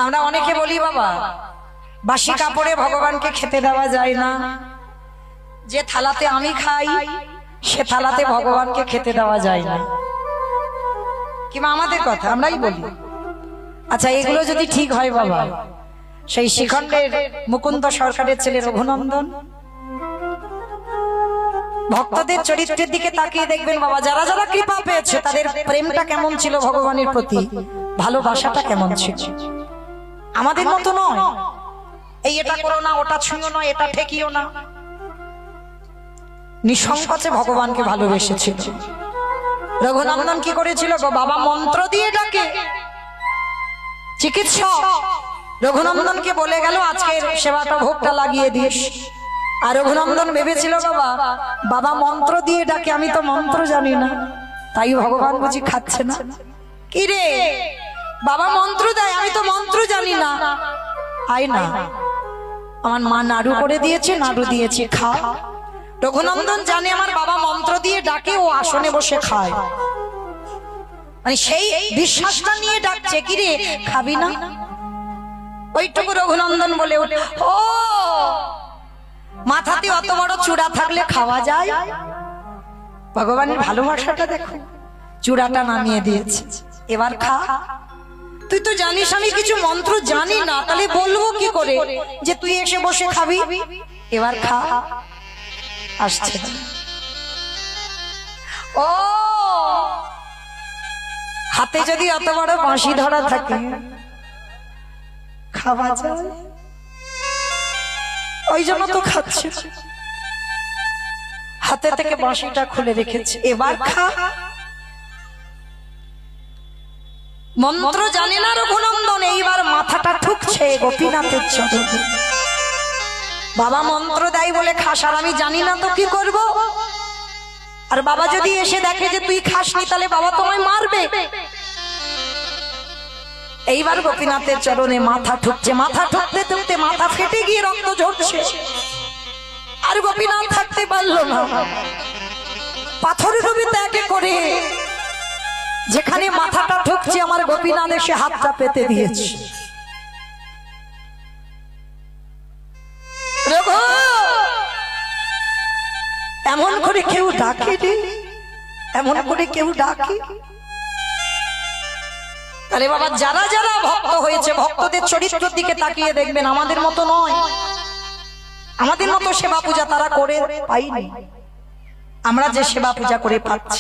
আমরা অনেকে বলি বাবা বাসি কাপড়ে ভগবানকে খেতে দেওয়া যায় না, যে থালাতে আমি খাই সে থালাতে ভগবানকে খেতে দেওয়া যায় না, কিংবা আমাদের কথা আমরাই বলি। আচ্ছা, এগুলো যদি ঠিক হয় বাবা, সেই শিখণ্ডের মুকুন্দ সরকারের ছেলে রঘুনন্দন ভক্তদের চরিত্রের দিকে তাকিয়ে দেখবেন বাবা, যারা যারা কৃপা পেয়েছে তাদের প্রেমটা কেমন ছিল ভগবানের প্রতি, ভালোবাসাটা কেমন ছিল। আমাদের মতো নয়, এই এটা করো না, ওটা ছুঁয়ো না, এটা ঠেকিও না। নিঃসংকোচে ভগবানকে ভালোবেসেছিল। রঘুনন্দন কি করেছিল গো বাবা? মন্ত্র দিয়ে ডাকে। চিকিৎসক রঘুনন্দনকে বলে গেল আজকের সেবাটা ভোগটা লাগিয়ে দিস। আর রঘুনন্দন ভেবেছিল বাবা বাবা মন্ত্র দিয়ে ডাকে, আমি তো মন্ত্র জানি না, তাই ভগবান বুঝি খাচ্ছে না। কি রে বাবা মন্ত্র দেয়, আমি তো মন্ত্র জানি না, আয় না, আমার মা নাড়ু করে দিয়েছে, নাড়ু দিয়েছে, খা। রঘুনন্দন জানে আমার বাবা মন্ত্র দিয়ে ডাকে, ও আসনে বসে খায়, মানে সেই বিশ্বাসটা নিয়ে ডাকছে। কি রে খাবি না? ওইটুকু রঘুনন্দন বলে ওঠে, ও মাথাতে অত বড় চূড়া থাকলে খাওয়া যায়? ভগবানের ভালোবাসাটা দেখো, চূড়াটা নামিয়ে দিয়েছে, এবার খা। তুই তো জানিস আমি কিছু মন্ত্র জানি না, তাহলে বলবো কি করে যে তুই এসে বসে খাবি? এবার খা। আসছে ও হাতে যদি অত বড় বাঁশি ধরা থাকে খাওয়া যায়, ওই জন্য তো খাচ্ছে, হাতে থেকে বাঁশিটা খুলে রেখেছে, এবার খা। মন্ত্র জানে না রঘুনন্দন, এইবার মাথাটা ঠুকছে গোপীনাথের চরণে। বাবা মন্ত্র দেয় বলে খাস, আর আমি জানি না তো কি করব? আর বাবা যদি এসে দেখে যে তুই খাসনি, তাহলে বাবা তোমায় মারবে। এইবার গোপীনাথের চরণে মাথা ঠুকছে, মাথা ঠুকতে ঠুকতে মাথা ফেটে গিয়ে রক্ত ঝরছে। আর গোপীনাথ থাকতে পারলো না, পাথরের রূপে ত্যাগে করে যেখানে মাথাটা ঠুকছে আমার গোপীনাথ এসে হাতটা পেতে দিয়েছে। এমন করে কেউ ডাকে রে, এমন করে কেউ ডাকে? আরে বাবা, যারা যারা ভক্ত হয়েছে ভক্তদের চরিত্রের দিকে তাকিয়ে দেখবেন, আমাদের মতো নয়, আমাদের মতো সেবা পূজা তারা করে পাইনি, আমরা যে সেবা পূজা করে পাচ্ছি।